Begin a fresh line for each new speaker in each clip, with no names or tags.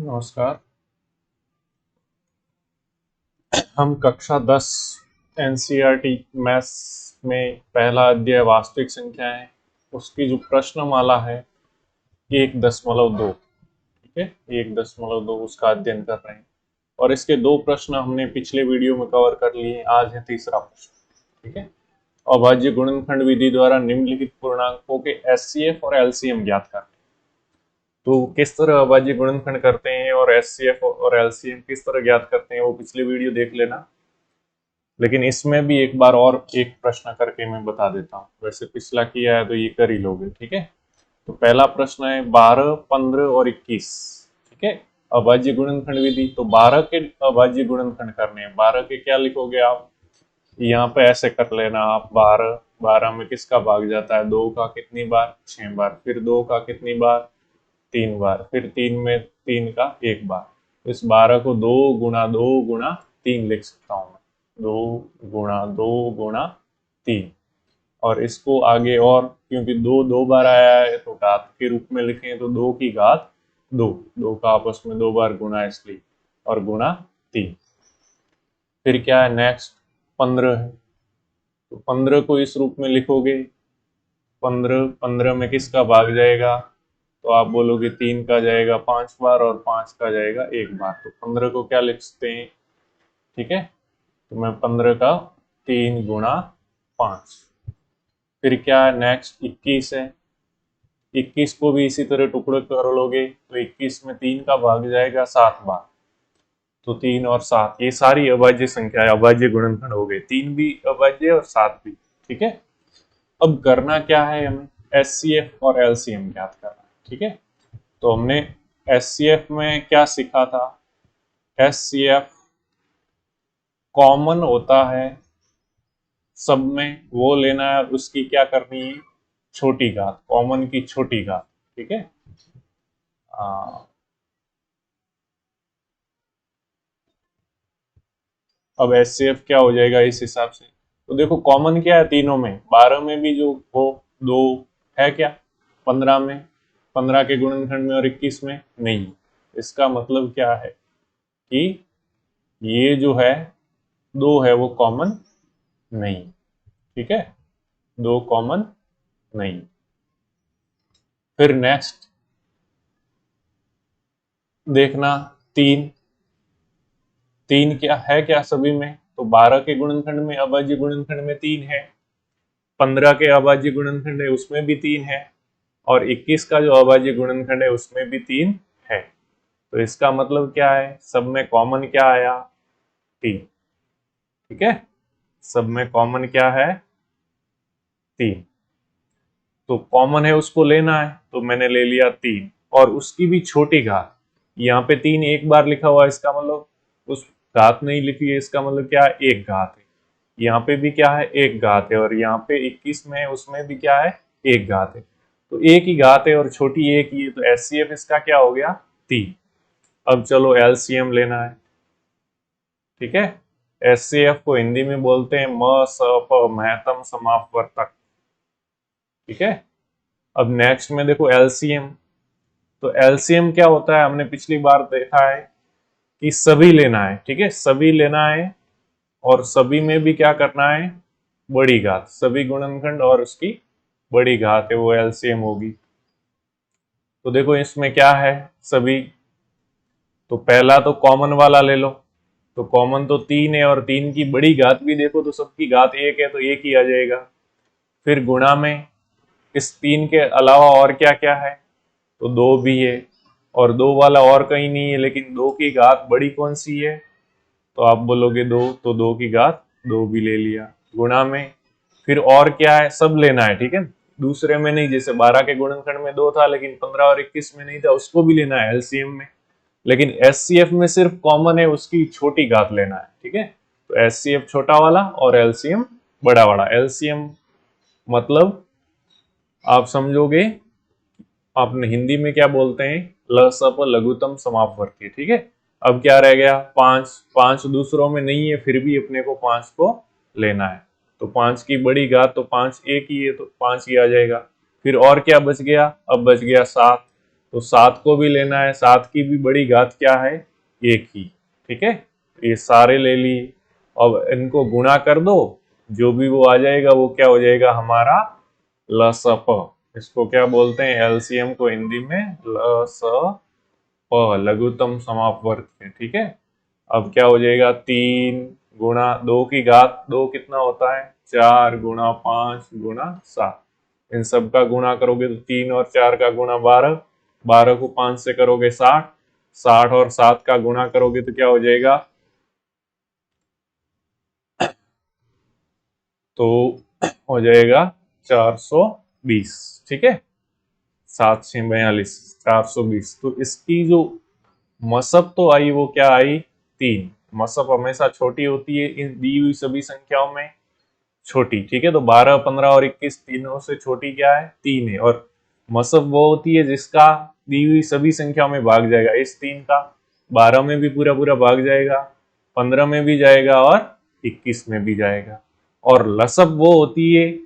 नमस्कार। हम कक्षा 10 एनसीईआरटी मैथ्स में पहला अध्याय वास्तविक संख्याएं उसकी जो प्रश्नमाला है 1.2, ठीक है, 1.2 उसका अध्ययन कर रहे हैं और इसके दो प्रश्न हमने पिछले वीडियो में कवर कर लिए। आज है तीसरा प्रश्न, ठीक है। अभाज्य गुणनखंड विधि द्वारा निम्नलिखित पूर्णांकों के एचसीएफ और एलसीएम ज्ञात करना। तो किस तरह अभाज्य गुणनखंड करते हैं और एचसीएफ और एलसीएम किस तरह ज्ञात करते हैं वो पिछली वीडियो देख लेना। लेकिन इसमें भी एक बार और एक प्रश्न करके मैं बता देता हूँ। वैसे पिछला किया है तो ये कर ही लोगे, ठीक है। तो पहला प्रश्न है 12, 15 और 21, ठीक है, अभाज्य गुणनखंड विधि। तो 12 के अभाज्य गुणनखंड करने हैं। 12 के क्या लिखोगे आप, यहाँ पे ऐसे कर लेना आप। 12 में किसका भाग जाता है, 2 का कितनी बार, 6 बार। फिर 2 का कितनी बार, 3 बार। फिर 3 में 3 का 1 बार। इस 12 को 2 गुणा 2 गुणा 3 लिख सकता हूँ मैं। 2 गुणा 2 गुणा 3। और इसको आगे और, क्योंकि 2 2 बार आया है तो घात के रूप में लिखें तो 2 की घात 2। 2 का आपस में 2 बार गुणा इसलिए, और गुणा 3। फिर क्या है नेक्स्ट, 15 है। तो 15 को इस रूप में लिखोगे। 15 में किसका भाग जाएगा, तो आप बोलोगे 3 का जाएगा 5 बार और 5 का जाएगा 1 बार। तो 15 को क्या लिख सकते हैं, ठीक है। तो मैं 15 का 3 गुणा 5। फिर क्या है नेक्स्ट, 21 है। 21 को भी इसी तरह टुकड़े कर लोगे तो 21 में 3 का भाग जाएगा 7 बार। तो 3 और 7 ये सारी अभाज्य संख्या है, अभाज्य गुणनखंड हो गए। 3 भी अभाज्य और 7 भी, ठीक है। अब करना क्या है, हमें एचसीएफ और एलसीएम ज्ञात करना है, ठीक है। तो हमने एचसीएफ में क्या सीखा था, एचसीएफ कॉमन होता है सब में, वो लेना है, उसकी क्या करनी है, छोटी घात, कॉमन की छोटी घात, ठीक है। अब एचसीएफ क्या हो जाएगा इस हिसाब से, तो देखो कॉमन क्या है तीनों में, 12 में भी जो हो 2 है क्या, 15 में, 15 के गुणनखंड में, और 21 में नहीं। इसका मतलब क्या है कि ये जो है 2 है वो कॉमन नहीं, ठीक है, 2 कॉमन नहीं। फिर नेक्स्ट देखना, 3, 3 क्या है, क्या सभी में, तो 12 के गुणनखंड में, अभाज्य गुणनखंड में 3 है। 15 के अभाज्य गुणनखंड है उसमें भी 3 है, और 21 का जो अभाज्य गुणनखंड है उसमें भी 3 है। तो इसका मतलब क्या है, सब में कॉमन क्या आया, 3, ठीक है। सब में कॉमन क्या है, 3। तो कॉमन है उसको लेना है, तो मैंने ले लिया 3, और उसकी भी छोटी घात। यहाँ पे 3 एक बार लिखा हुआ है, इसका मतलब उस घात नहीं लिखी है, इसका मतलब क्या है, एक घात है। यहाँ पे भी क्या है, एक घात है, और यहाँ पे 21 में उसमें भी क्या है, एक घात है। तो एक ही घात है और छोटी एक ही है, तो एचसीएफ इसका क्या हो गया, 3। अब चलो एलसीएम लेना है, ठीक है। एचसीएफ को हिंदी में बोलते हैं म स प महत्तम समापवर्तक, ठीक है। अब नेक्स्ट में देखो एलसीएम। तो एलसीएम क्या होता है, हमने पिछली बार देखा है कि सभी लेना है, ठीक है, सभी लेना है, और सभी में भी क्या करना है, बड़ी घात, सभी गुणनखंड और उसकी बड़ी घात है वो एलसीएम होगी। तो देखो इसमें क्या है सभी, तो पहला तो कॉमन वाला ले लो। तो कॉमन तो 3 है, और 3 की बड़ी घात भी देखो तो सबकी घात 1 है, तो 1 ही आ जाएगा। फिर गुणा में इस 3 के अलावा और क्या क्या है, तो 2 भी है, और 2 वाला और कहीं नहीं है, लेकिन 2 की घात बड़ी कौन सी है, तो आप बोलोगे 2, तो 2 की घात 2 भी ले लिया। गुणा में फिर और क्या है, सब लेना है, ठीक है, दूसरे में नहीं। जैसे 12 के गुणनखंड में 2 था, लेकिन 15 और 21 में नहीं था, उसको भी लेना है एलसीएम में। लेकिन एचसीएफ में सिर्फ कॉमन है, उसकी छोटी घात लेना है, ठीक है। तो एचसीएफ छोटा वाला और एलसीएम बड़ा वाला। एलसीएम मतलब आप समझोगे, आपने हिंदी में क्या बोलते हैं, ल स प लघुत्तम समापवर्ती, ठीक है। अब क्या रह गया, 5, 5 दूसरों में नहीं है, फिर भी अपने को 5 को लेना है। तो 5 की बड़ी घात, तो 5 एक ही है, तो 5 ही आ जाएगा। फिर और क्या बच गया, अब बच गया 7। तो 7 को भी लेना है, 7 की भी बड़ी घात क्या है, 1 ही। ठीक है, ये सारे ले लिए। अब इनको गुणा कर दो, जो भी वो आ जाएगा वो क्या हो जाएगा हमारा लसप। इसको क्या बोलते हैं, एलसीएम को हिंदी में लसप, लघुत्तम समापवर्ग। ठीक है, अब क्या हो जाएगा 3 गुणा 2 की घात 2 कितना होता है, 4 गुणा 5 गुणा 7। इन सब का गुणा करोगे तो 3 और 4 का गुणा 12, 12 को 5 से करोगे 60, 60 और 7 का गुणा करोगे तो क्या हो जाएगा, तो हो जाएगा 420। ठीक है, 7 6 42 420। तो इसकी जो मसब तो आई वो क्या आई, 3। मसब हमेशा छोटी होती है इन दी हुई सभी संख्याओं में, छोटी। ठीक है, तो 12 15 और 21 तीनों से छोटी क्या है, 3 है। और मसब वो होती है जिसका दी हुई सभी संख्याओं में भाग जाएगा। इस 3 का 12 में भी पूरा पूरा भाग जाएगा, 15 में भी जाएगा और 21 में भी जाएगा। और लसब वो होती है,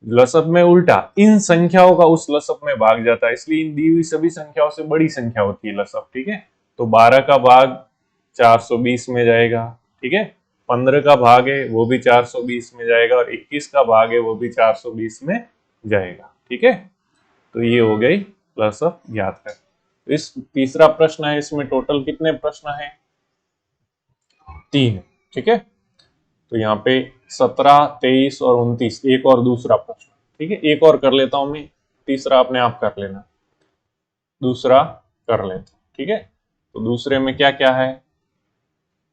लसब में उल्टा इन संख्याओं का उस लसब में भाग जाता है, इसलिए इन दी हुई सभी संख्याओं से बड़ी संख्या होती है लसब। ठीक है, तो 12 का भाग 420 में जाएगा। ठीक है, 15 का भाग है वो भी 420 में जाएगा, और 21 का भाग है वो भी 420 में जाएगा। ठीक है, तो ये हो गई लसब ज्ञात कर। तो इस तीसरा प्रश्न है, इसमें टोटल कितने प्रश्न है, 3। ठीक है, तो यहाँ पे 17 23 और 29, एक और दूसरा प्रश्न। ठीक है, एक और कर लेता हूं मैं, तीसरा अपने आप कर लेना, दूसरा कर लेता हूं। ठीक है, तो दूसरे में क्या क्या है,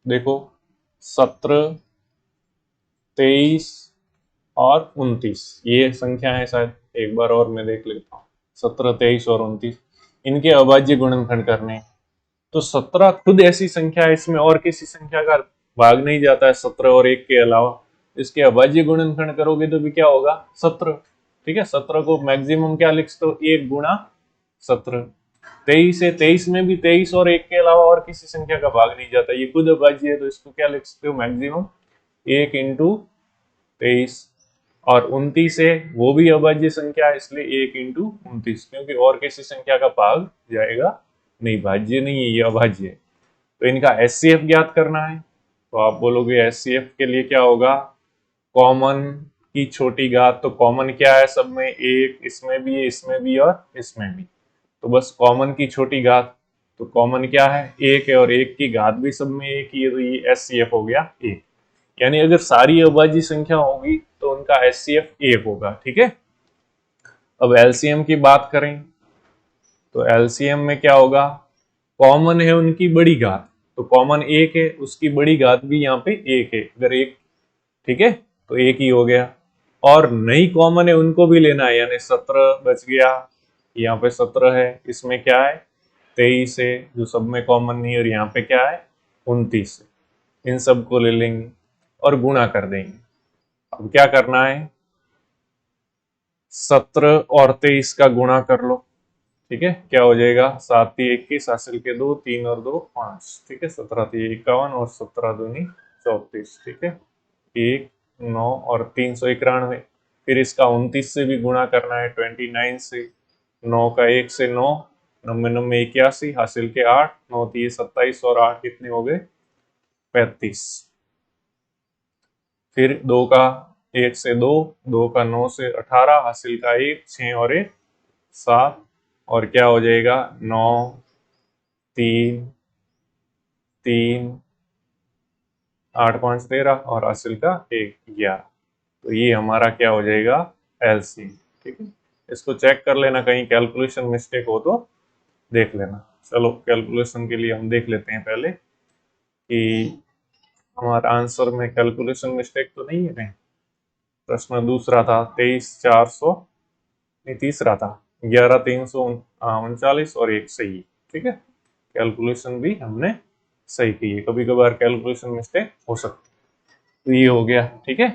देखो 17 23 और 29 ये संख्या है शायद, एक बार और मैं देख लेता हूँ। 17 23 और 29 इनके अभाज्य गुणनखंड करने। तो 17 खुद ऐसी संख्या है, इसमें और किसी संख्या का भाग नहीं जाता है 17 और 1 के अलावा। इसके अभाज्य गुणनखंड करोगे तो भी क्या होगा, 17। ठीक है, 17 को मैक्सिमम क्या लिख सकते हो, 1 गुणा 17। 23 है, 23 में भी 23 और 1 के अलावा और किसी संख्या का भाग नहीं जाता, ये खुद अभाज्य है, तो इसको क्या लिख सकते हो, मैक्सिमम 1 इंटू 23। और 29 है, वो भी अभाज्य संख्या है, इसलिए 1 इंटू 29, क्योंकि और किसी संख्या का भाग जाएगा नहीं, भाज्य नहीं है, ये अभाज्य है। तो इनका एचसीएफ ज्ञात करना है, तो आप बोलोगे एचसीएफ के लिए क्या होगा, कॉमन की छोटी घात। तो कॉमन क्या है सब में, 1, इसमें भी है, इसमें भी और इसमें भी, तो बस कॉमन की छोटी घात। तो कॉमन क्या है, 1 है, और 1 की घात भी सब में 1 ही है, तो ये एचसीएफ हो गया 1। यानी अगर सारी अभाज्य संख्या होगी तो उनका एचसीएफ 1 होगा। ठीक है, अब एलसीएम की बात करें तो एलसीएम में क्या होगा, कॉमन है उनकी बड़ी घात, तो कॉमन 1 है, उसकी बड़ी घात भी यहाँ पे 1 है, अगर 1। ठीक है, तो 1 ही हो गया। और नहीं कॉमन है उनको भी लेना है, यानी 17 बच गया, यहाँ पे 17 है, इसमें क्या है 23 है जो सब में कॉमन नहीं है, और यहाँ पे क्या है 29 है। इन सब को ले लेंगे और गुणा कर देंगे। अब क्या करना है, 17 और 23 का गुणा कर लो। ठीक है, क्या हो जाएगा, 7 3 21, हासिल के 2, 3 और 2 5। ठीक है, 17 3 51 और 17 दूनी 34। ठीक है, 1 9 और 391। फिर इसका 29 से भी गुणा करना है, 29 से, 9 का 1 से 9, 9 9 81, हासिल के 8, 9 3 27 और 8 कितने हो गए 35। फिर 2 का 1 से 2, 2 का 9 से 18, हासिल का 1, 6 और 1 7, और क्या हो जाएगा 9 3 3 8 5 13, और हासिल का 1 11। तो ये हमारा क्या हो जाएगा एलसीएम। ठीक है, इसको चेक कर लेना, कहीं कैलकुलेशन मिस्टेक हो तो देख लेना। चलो कैलकुलेशन के लिए हम देख लेते हैं पहले कि हमारा आंसर में कैलकुलेशन मिस्टेक तो नहीं है कहीं। प्रश्न दूसरा था 23 400, नहीं तीसरा था 11 339 और 1 सही। ठीक है, कैलकुलेशन भी हमने सही की है, कभी कभार कैलकुलेशन मिस्टेक हो सकती है। तो ये हो गया। ठीक है,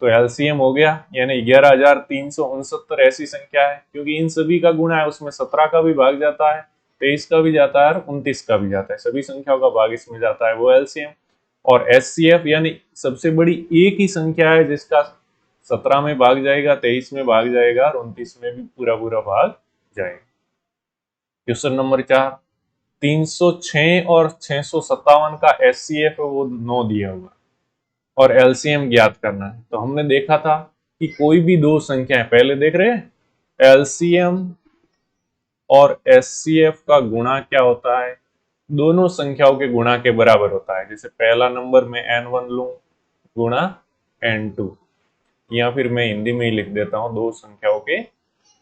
तो एलसीएम हो गया, यानी 11,369 ऐसी संख्या है, क्योंकि इन सभी का गुणा है, उसमें 17 का भी भाग जाता है, 23 का भी जाता है और 29 का भी जाता है, सभी संख्याओं का भाग इसमें जाता है, वो एलसीएम। और एचसीएफ यानी सबसे बड़ी एक ही संख्या है जिसका 17 में भाग जाएगा, 23 में भाग जाएगा और 29 में भी पूरा पूरा भाग जाएगा। क्वेश्चन नंबर 4, 306 और 657 का एचसीएफ है वो 9 दिया हुआ और एलसीएम ज्ञात करना है। तो हमने देखा था कि कोई भी दो संख्याएं, पहले देख रहे हैं एलसीएम और एचसीएफ का गुणा क्या होता है, दोनों संख्याओं के गुणा के बराबर होता है। जैसे पहला नंबर मैं n1 लूं गुणा n2, या फिर मैं हिंदी में ही लिख देता हूं दो संख्याओं के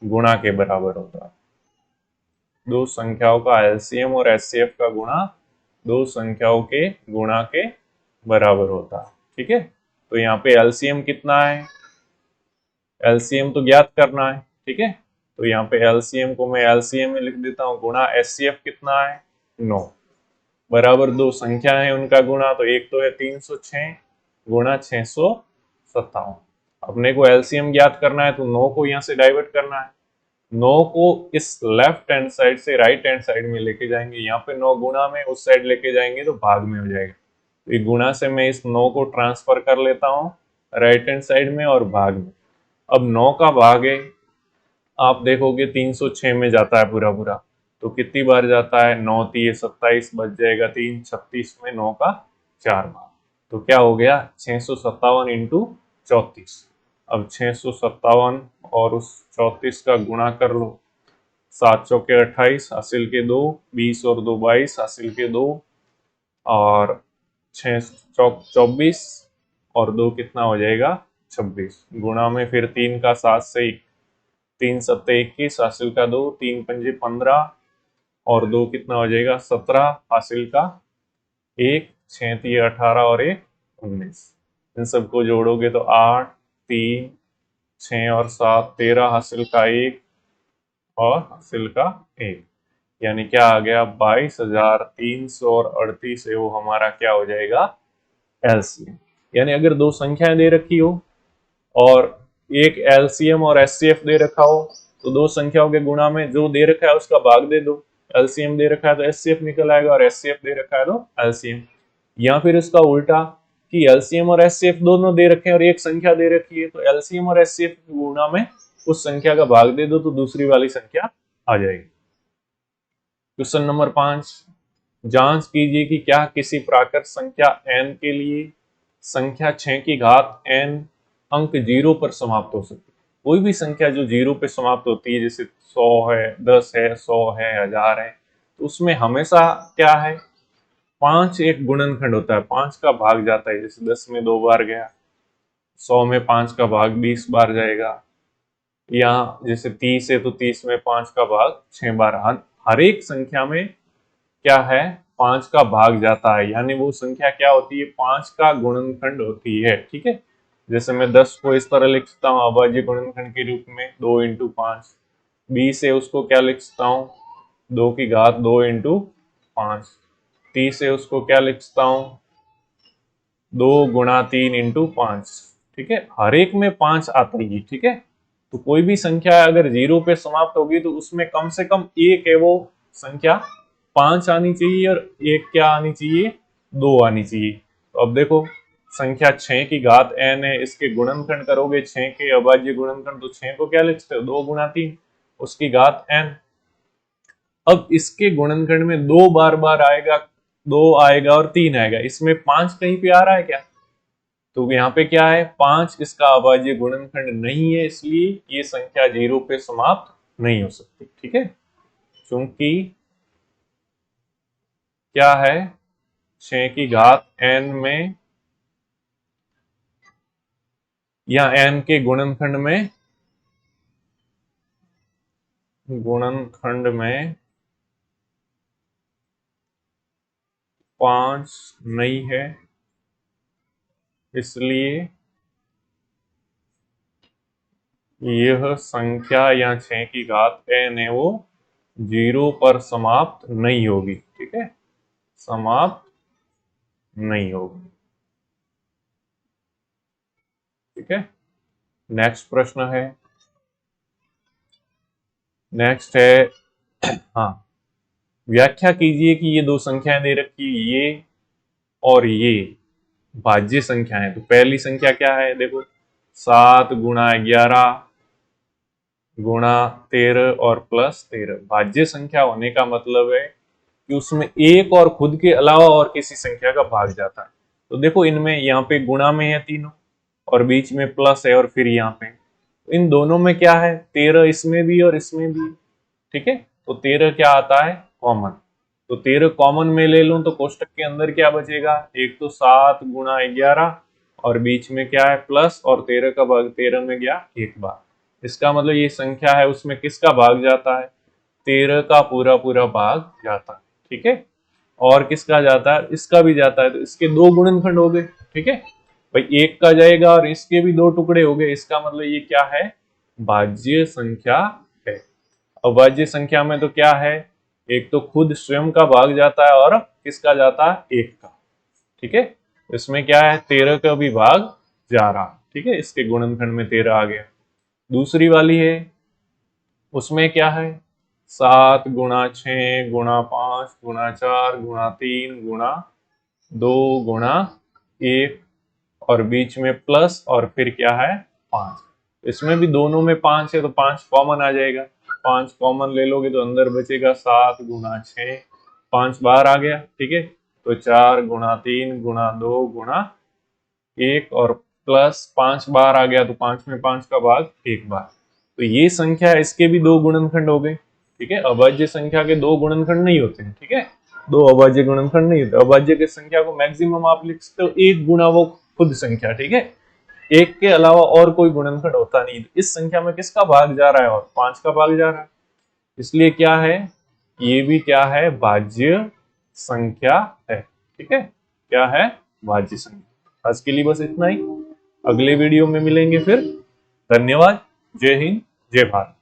गुणा के बराबर होता है। दो संख्याओं का एलसीएम और एचसीएफ का गुणा दो संख्याओं के गुणा के बराबर होता है। ठीक है, तो यहाँ पे एलसीएम कितना है, एलसीएम तो ज्ञात करना है। ठीक है, तो यहाँ पे एलसीएम को मैं एलसीएम में लिख देता हूँ, गुणा एचसीएफ कितना है 9, बराबर दो संख्या है उनका गुणा, तो एक तो है 306 गुणा 657। अपने को एलसीएम ज्ञात करना है तो 9 को यहाँ से डाइवर्ट करना है, 9 को इस लेफ्ट हैंड साइड से राइट हैंड साइड में लेके जाएंगे, यहाँ पे 9 गुणा में उस साइड लेके जाएंगे तो भाग में हो जाएगा। तो एक गुणा से मैं इस 9 को ट्रांसफर कर लेता हूँ राइट हैंड साइड में और भाग में। अब 9 का भाग है, आप देखोगे 306 में जाता है पूरा पूरा, तो कितनी बार जाता है, 9 3 27 बच जाएगा, 3 36 में 9 का 4 बार, तो क्या हो गया 657 इंटू 34। अब 657 और उस 34 का गुणा कर लो, 7 चौके 28, हासिल के 2, 20 और 2 22, हासिल के 2, और 6 चौक 24 और 2 कितना हो जाएगा 26, गुणा में फिर 3 का 7 से 3 सत्ते 21, हासिल का 2, 3 पंजे 15 और 2 कितना हो जाएगा 17, हासिल का 1, 6 3 18 और 1 19। इन सबको जोड़ोगे तो 8 3 6 और 7 13, हासिल का 1 और हासिल का 1, यानी क्या आ गया 22,338 है, वो हमारा क्या हो जाएगा एलसीएम। यानी अगर दो संख्याएं दे रखी हो और एक एलसीएम और एचसीएफ दे रखा हो, तो दो संख्याओं के गुणा में जो दे रखा है उसका भाग दे दो, एलसीएम दे रखा है तो एचसीएफ निकल आएगा और एचसीएफ दे रखा है तो एलसीएम। या फिर इसका उल्टा कि एलसीएम और एचसीएफ दोनों दे रखे हैं और एक संख्या दे रखी है, तो एलसीएम और एचसीएफ के गुणा में उस संख्या का भाग दे दो तो दूसरी वाली संख्या आ जाएगी। क्वेश्चन नंबर 5, जांच कीजिए कि क्या किसी प्राकृत संख्या n के लिए संख्या 6 की घात n अंक 0 पर समाप्त हो सकती है। कोई भी संख्या जो 0 पे समाप्त होती है, जैसे 100 है, 10 है, 100 है, 1000 है, तो उसमें हमेशा क्या है 5 एक गुणनखंड होता है, 5 का भाग जाता है। जैसे 10 में 2 बार गया, 100 में 5 का भाग 20 बार जाएगा, या जैसे 30 है तो 30 में 5 का भाग 6 बार। हर एक संख्या में क्या है 5 का भाग जाता है, यानी वो संख्या क्या होती है 5 का गुणनखंड होती है। ठीक है, जैसे मैं 10 को इस तरह लिख सकता हूँ अभाज्य गुणनखंड के रूप में 2 इंटू 5, 20 है उसको क्या लिख सकता हूँ 2 की घात 2 इंटू 5, 30 है उसको क्या लिख सकता हूँ 2 गुणा 3 इंटू 5। ठीक है, हर एक में 5 आता ही। ठीक है, तो कोई भी संख्या अगर 0 पे समाप्त होगी तो उसमें कम से कम एक है वो संख्या 5 आनी चाहिए और एक क्या आनी चाहिए 2 आनी चाहिए। तो अब देखो संख्या 6 की घात n है, इसके गुणनखंड करोगे 6 के अभाज्य गुणनखंड, तो 6 को क्या लिख सकते हो 2 गुणा 3 उसकी घात n। अब इसके गुणनखंड में 2 बार बार आएगा, 2 आएगा और 3 आएगा, इसमें 5 कहीं पे आ रहा है क्या, तो यहाँ पे क्या है 5 इसका अभाज्य गुणनखंड नहीं है, इसलिए ये संख्या 0 पे समाप्त नहीं हो सकती। ठीक है, क्योंकि क्या है 6 की घात n में या n के गुणनखंड में 5 नहीं है, इसलिए यह संख्या या 6 की घात n है वो 0 पर समाप्त नहीं होगी। ठीक है, समाप्त नहीं होगी। ठीक है, नेक्स्ट प्रश्न है, नेक्स्ट है हाँ, व्याख्या कीजिए कि ये दो संख्याएं दे रखी ये और ये भाज्य संख्या है। तो पहली संख्या क्या है देखो 7 गुणा 11 गुणा 13 और प्लस 13। भाज्य संख्या होने का मतलब है कि उसमें एक और खुद के अलावा और किसी संख्या का भाग जाता है। तो देखो इनमें यहाँ पे गुणा में है तीनों, और बीच में प्लस है, और फिर यहाँ पे इन दोनों में क्या है, 13 इसमें भी और इसमें भी। ठीक है, तो 13 क्या आता है, कॉमन। तो 13 कॉमन में ले लूं तो कोष्टक के अंदर क्या बचेगा, एक तो 7 गुणा 11, और बीच में क्या है प्लस, और 13 का भाग 13 में गया एक बार। इसका मतलब ये संख्या है उसमें किसका भाग जाता है, 13 का पूरा पूरा भाग जाता है। ठीक है, और किसका जाता है, इसका भी जाता है, तो इसके दो गुणनखंड हो गए। ठीक है भाई, एक का जाएगा और इसके भी दो टुकड़े हो गए, इसका मतलब ये क्या है, भाज्य संख्या है। अभाज्य संख्या में तो क्या है, एक तो खुद स्वयं का भाग जाता है और किसका जाता है, एक का। ठीक है, इसमें क्या है, 13 का भी भाग जा रहा। ठीक है, इसके गुणनखंड में 13 आ गया। दूसरी वाली है, उसमें क्या है, 7 गुणा 6 गुणा 5 गुणा 4 गुणा 3 गुणा 2 गुणा 1, और बीच में प्लस, और फिर क्या है 5। इसमें भी दोनों में 5 है तो 5 कॉमन आ जाएगा। 5 कॉमन ले लोगे तो अंदर बचेगा 7 गुणा 6, 5 बाहर आ गया। ठीक है, तो 4 गुणा 3 गुणा 2 गुणा 1, और प्लस 5 बाहर आ गया, तो 5 में 5 का भाग एक बार। तो ये संख्या है, इसके भी दो गुणनखंड हो गए। ठीक है, अभाज्य संख्या के दो गुणनखंड नहीं होते हैं। ठीक है, दो अभाज्य गुणनखंड नहीं होते। अभाज्य की संख्या को मैक्सिमम आप लिख सकते हो एक गुणा वो खुद संख्या। ठीक है, एक के अलावा और कोई गुणनखंड होता नहीं। इस संख्या में किसका भाग जा रहा है, और 5 का भाग जा रहा है, इसलिए क्या है, ये भी क्या है, भाज्य संख्या है। ठीक है, क्या है, भाज्य संख्या। आज के लिए बस इतना ही, अगले वीडियो में मिलेंगे फिर। धन्यवाद। जय हिंद, जय भारत।